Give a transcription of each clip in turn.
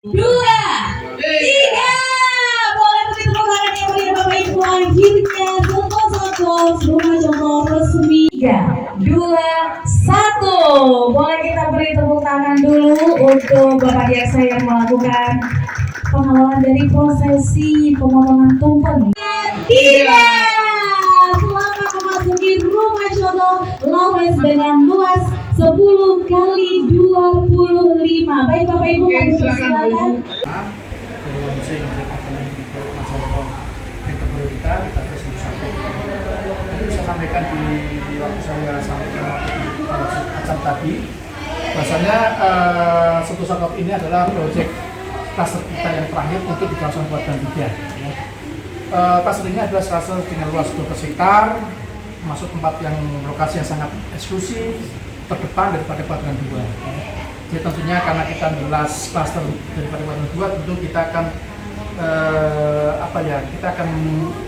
Dua, tiga. Boleh beri tepuk tangan yang meriah Bapak Ibu. Akhirnya Kelompok Rumah Contoh resmi. 3, 2, 1. Boleh kita beri tepuk tangan dulu untuk Bapak Diaksa yang melakukan pengawalan dari prosesi pemotongan tumpeng. 3. Selamat memasuki Rumah Contoh Lawes dengan luas 10 kali 25. Baik Bapak Ibu, kami persilakan. Kita bisa sampaikan di waktu saya sampaikan acara tadi, bahasanya Sentuh Sakop ini adalah proyek cluster kita yang terakhir untuk di kawasan Kuadran 3. Cluster ini adalah cluster dengan luas 12 hektar, masuk tempat yang lokasi yang sangat eksklusif, terdepan daripada Kuadran 2. Jadi tentunya karena kita jelas cluster daripada Kuadran 2, tentu kita akan kita akan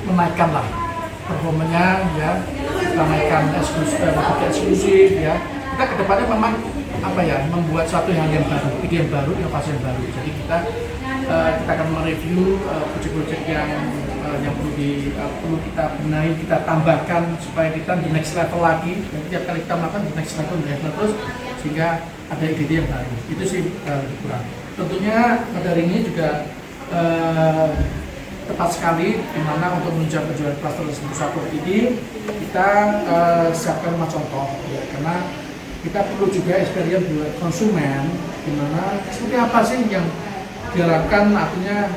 menaikkan lah performanya, ya, kita naikkan eksklusif, ya. Kita kedepannya memang membuat suatu yang baru, ide yang baru, inovasi yang baru. Jadi kita akan mereview proyek-proyek yang perlu kita benahi, kita tambahkan supaya kita di next level lagi. Dan tiap kali kita melakukan di next level terus, sehingga ada ide yang baru. Itu sih kurang. Tentunya dari ini juga tepat sekali, dimana untuk menunjang penjualan cluster Sentuh Sakop ini kita siapkan rumah contoh, ya, karena kita perlu juga experience buat konsumen, dimana seperti apa sih yang diharapkan, artinya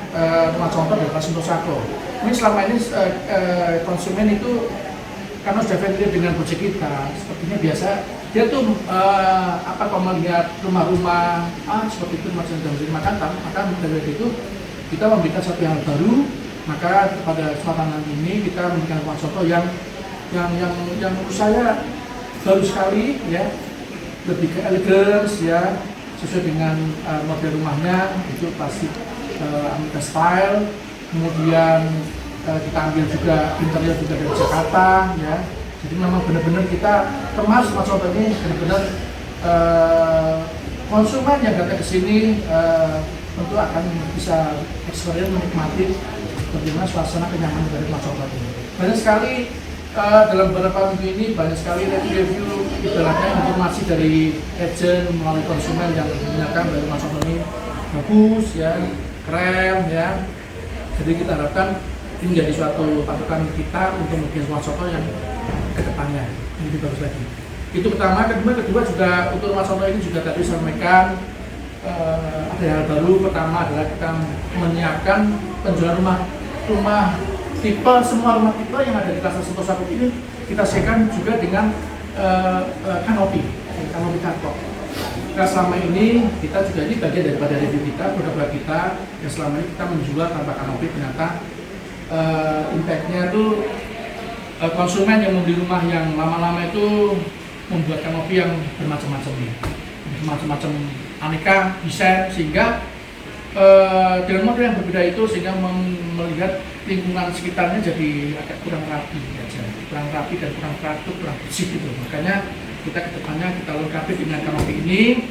rumah contoh dari Sentuh Sakop. Ini selama ini konsumen itu karena sudah familiar dengan proyek kita, sepertinya biasa dia tuh kalau melihat rumah-rumah seperti itu macam dari Makassar, maka dari itu kita memberikan satu yang baru. Maka pada kesempatan ini kita memberikan rumah contoh yang menurut saya baru sekali, ya, lebih ke elegance, ya, sesuai dengan model rumahnya, itu pasti Amerika style. Kemudian kita ambil juga interior juga dari Jakarta, ya. Jadi memang benar-benar kita kemas rumah contoh ini benar-benar konsumen yang datang ke sini tentu akan bisa experience, menikmati bagaimana suasana kenyamanan dari rumah contoh ini. Banyak sekali dalam beberapa minggu ini, banyak sekali review ibaratnya informasi dari agent melalui konsumen yang menyatakan dari rumah contoh ini bagus, ya, keren, ya. Jadi kita harapkan ini menjadi suatu patokan kita untuk membuat rumah contoh yang kedepannya lebih bagus lagi. Itu pertama. Kedua juga untuk rumah contoh ini juga tadi sampaikan ada hal baru. Pertama adalah kita menyiapkan penjualan rumah tipe, semua rumah tipe yang ada di cluster Sentuh Sakop ini kita siapkan juga dengan kanopi kantor. Nah, selama ini kita juga ini bagian daripada review kita, produk kita yang selama ini kita menjual tanpa kanopi, ternyata impact-nya itu konsumen yang membeli rumah yang lama-lama itu membuat kanopi yang bermacam-macam aneka desain, sehingga dengan model yang berbeda itu sehingga melihat lingkungan sekitarnya jadi agak kurang rapi dan kurang teratur, kurang bersih gitu. Makanya kita kedepannya kita lengkapi dengan kanopi ini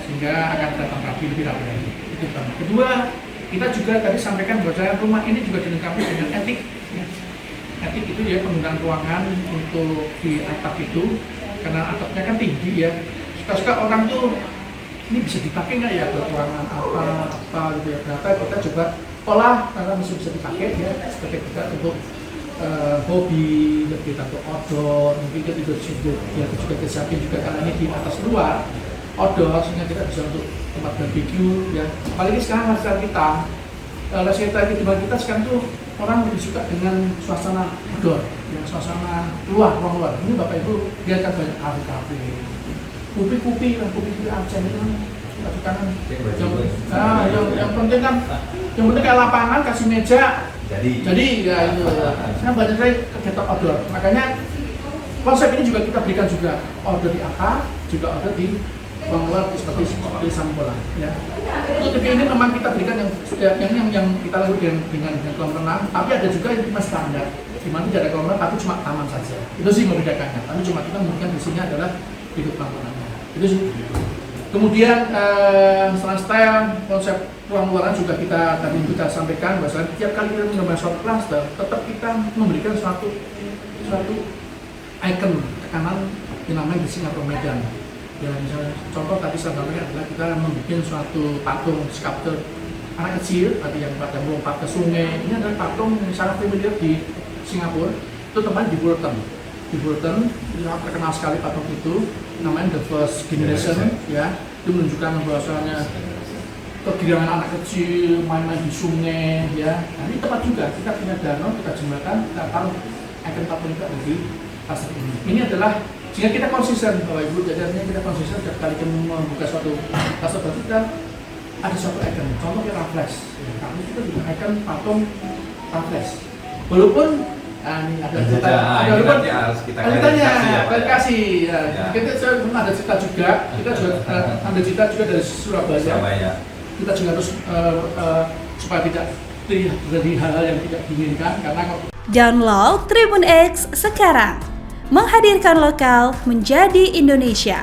sehingga akan datang lebih rapi lagi. Itu pertama. Kedua, kita juga tadi sampaikan bahwa rumah ini juga dilengkapi dengan etik. Ya. Etik itu ya penggunaan ruangan untuk di atap itu, karena atapnya kan tinggi, ya. Suka-suka orang tuh ini bisa dipakai nggak ya buat ruangan apa gitu, ya. Ternyata kita coba olah karena masih bisa dipakai, ya, sebagai kita untuk hobi, kita untuk outdoor, mungkin kita juga disiapin juga karena ini di atas luar outdoor, sehingga kita bisa untuk tempat barbecue, ya. Apalagi sekarang lifestyle kita sekarang tuh orang lebih suka dengan suasana outdoor, ya, suasana ruang luar. Ini Bapak Ibu lihat kan banyak kafe, kupi Aceh itu kan yang penting kan, yang penting kayak lapangan kasih meja jadi ya itu. Sekarang banyak sekali kegiatan outdoor, makanya konsep ini juga kita berikan juga order di AK, juga order di ruang luar seperti Sambola, ya. Untuk TV ini memang kita berikan yang kita lakukan dengan kolam renang, tapi ada juga yang cuma standar, di mana tidak ada kolam renang tapi cuma taman saja. Itu sih membedakannya. Tapi cuma kita memberikan di sini adalah hidup kolam renangnya. Itu sih. Kemudian style konsep ruang-ruangan juga kita sampaikan bahwa setiap kali kita mengembangkan suatu cluster, tetap kita memberikan suatu icon tekanan yang namanya di Singapura Medan. Ya, misalnya contoh tadi saya sampaikan adalah kita membuat suatu patung sculpture anak kecil tadi yang pada melompat ke sungai. Ini adalah patung yang sangat familiar di Singapura. Itu teman di Burton. Di Burton, terkenal sekali patung itu, namanya The First Generation, ya. Itu menunjukkan bahwasanya kegirangan anak kecil main-main di sungai, ya. Nah, ini tepat juga. Kita punya danau, kita jembatan, kita taruh icon patung itu di pasar ini. Ini adalah jika kita konsisten, Bapak Ibu, jadi artinya kita konsisten setiap kali kita membuka suatu pasar baru, kita ada suatu icon. Contohnya Raffles. Kami kita juga icon patung Raffles. Walaupun ini ada klarifikasi ya. Kita ada cerita juga, kita juga ada cerita juga dari Surabaya. Kita juga harus supaya tidak terjadi hal-hal yang tidak diinginkan karena Download Tribun X sekarang, menghadirkan lokal menjadi Indonesia.